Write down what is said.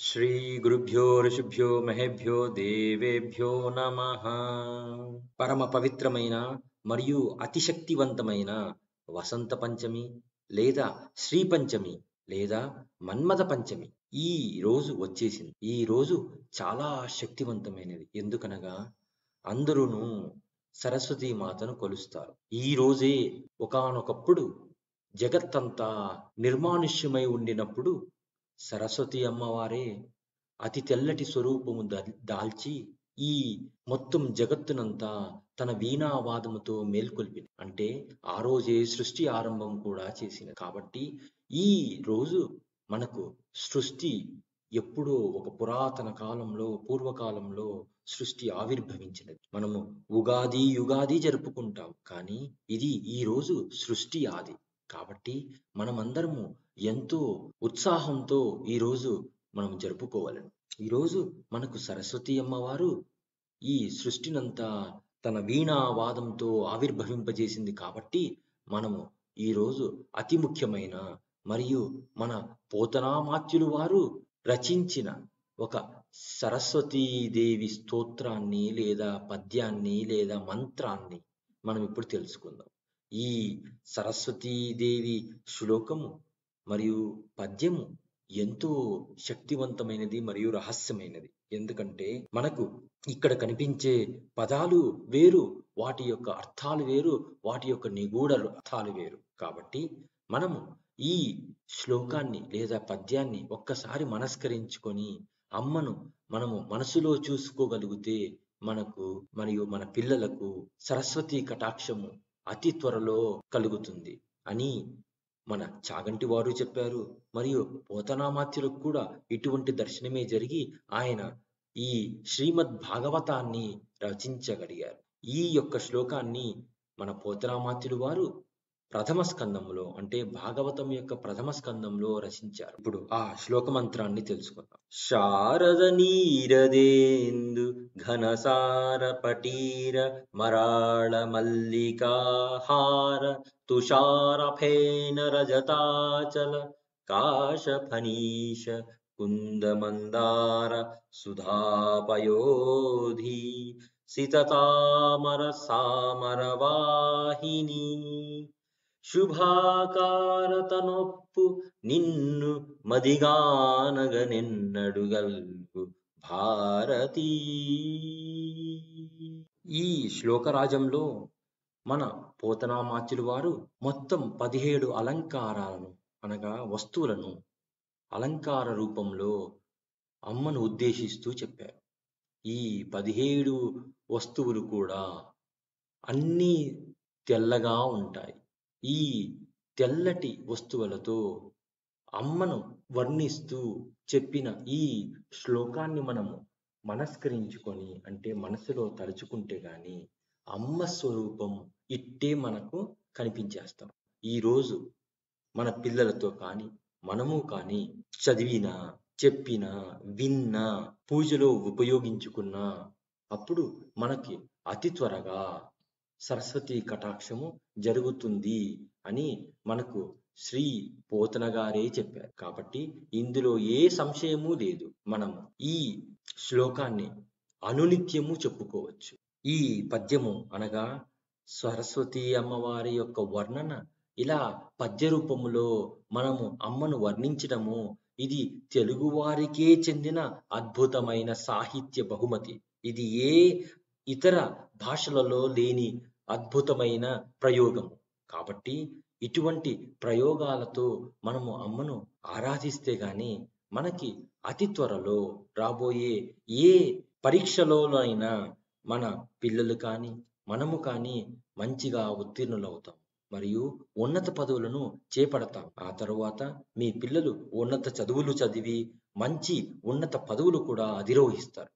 శ్రీ గురుభ్యో ఋషిభ్యో మహేభ్యో దేవేభ్యో నమః. పరమ పవిత్రమైన మరియు అతిశక్తివంతమైన వసంత పంచమి లేదా శ్రీ పంచమి లేదా మన్మథ పంచమి ఈ రోజు వచ్చేసింది. ఈ రోజు చాలా శక్తివంతమైనది. ఎందుకనగా అందరూను సరస్వతీ మాతను కొలుస్తారు. ఈ రోజే ఒకానొకప్పుడు జగత్తంతా నిర్మానుష్యమై ఉండినప్పుడు సరస్వతి అమ్మవారే అతి తెల్లటి స్వరూపము దాల్చి ఈ మొత్తం జగత్తునంతా తన వీణావాదముతో మేల్కొల్పింది. అంటే ఆ రోజే సృష్టి ఆరంభం కూడా చేసింది. కాబట్టి ఈ రోజు మనకు సృష్టి ఎప్పుడో ఒక పురాతన కాలంలో పూర్వకాలంలో సృష్టి ఆవిర్భవించినది. మనము యుగాది జరుపుకుంటాం, కానీ ఇది ఈ రోజు సృష్టి ఆది. కాబట్టి మనమందరము ఎంతో ఉత్సాహంతో ఈరోజు మనం జరుపుకోవాలని. ఈరోజు మనకు సరస్వతి అమ్మవారు ఈ సృష్టినంతా తన వీణావాదంతో ఆవిర్భవింపజేసింది. కాబట్టి మనము ఈరోజు అతి ముఖ్యమైన మరియు మన పోతనామాత్యులు వారు రచించిన ఒక సరస్వతీదేవి స్తోత్రాన్ని లేదా పద్యాన్ని లేదా మంత్రాన్ని మనం ఇప్పుడు తెలుసుకుందాం. ఈ సరస్వతీదేవి శ్లోకము మరియు పద్యము ఎంతో శక్తివంతమైనది మరియు రహస్యమైనది. ఎందుకంటే మనకు ఇక్కడ కనిపించే పదాలు వేరు, వాటి యొక్క అర్థాలు వేరు, వాటి యొక్క నిగూఢ అర్థాలు వేరు. కాబట్టి మనము ఈ శ్లోకాన్ని లేదా పద్యాన్ని ఒక్కసారి మనస్కరించుకొని అమ్మను మనము మనసులో చూసుకోగలిగితే మనకు మరియు మన పిల్లలకు సరస్వతి కటాక్షము అతి త్వరలో కలుగుతుంది అని మన చాగంటి వారు చెప్పారు. మరియు పోతనామాత్యులకు కూడా ఇటువంటి దర్శనమే జరిగి ఆయన ఈ శ్రీమద్ భాగవతాన్ని రచించగలిగారు. ఈ యొక్క శ్లోకాన్ని మన పోతనామాత్యులు వారు ప్రథమ స్కందంలో, అంటే భాగవతం యొక్క ప్రథమ స్కందంలో రచించారు. ఇప్పుడు ఆ శ్లోక మంత్రాన్ని తెలుసుకుందాం. శారద నీరదేందు ఘనసార పటీర మరాళ మల్లికాహార తుషారఫేన రజతాచల కాశఫనీష కుందమందార సుధాపయోధి సితతామర సామరవాహిని శుభాకారతనొప్పు నిన్ను మదిగానగనెన్నడుగల్గు భారతీ. ఈ శ్లోకరాజంలో మన పోతనామాత్యులు వారు మొత్తం 17 అలంకారాలను అనగా వస్తువులను అలంకార రూపంలో అమ్మను ఉద్దేశిస్తూ చెప్పారు. ఈ 17 వస్తువులు కూడా అన్నీ తెల్లగా ఉంటాయి. ఈ తెల్లటి వస్తువులతో అమ్మను వర్ణిస్తూ చెప్పిన ఈ శ్లోకాన్ని మనము మనస్కరించుకొని, అంటే మనసులో తలుచుకుంటే గాని అమ్మ స్వరూపం ఇట్టే మనకు కనిపించేస్తాం. ఈరోజు మన పిల్లలతో కానీ మనము కానీ చదివినా, చెప్పినా, విన్నా, పూజలో ఉపయోగించుకున్నా అప్పుడు మనకి అతి త్వరగా సరస్వతి కటాక్షము జరుగుతుంది అని మనకు శ్రీ పోతన గారే చెప్పారు. కాబట్టి ఇందులో ఏ సంశయము లేదు. మనం ఈ శ్లోకాన్ని అనునిత్యము చెప్పుకోవచ్చు. ఈ పద్యము అనగా సరస్వతి అమ్మవారి యొక్క వర్ణన ఇలా పద్య రూపములో మనము అమ్మను వర్ణించడము ఇది తెలుగు వారికే చెందిన అద్భుతమైన సాహిత్య బహుమతి. ఇది ఏ ఇతర భాషలలో లేని అద్భుతమైన ప్రయోగము. కాబట్టి ఇటువంటి ప్రయోగాలతో మనము అమ్మను ఆరాధిస్తే గాని మనకి అతి త్వరలో రాబోయే ఏ పరీక్షలోనైనా మన పిల్లలు కానీ మనము కానీ మంచిగా ఉత్తీర్ణులవుతాం మరియు ఉన్నత పదవులను చేపడతాం. ఆ తరువాత మీ పిల్లలు ఉన్నత చదువులు చదివి మంచి ఉన్నత పదవులు కూడా అధిరోహిస్తారు.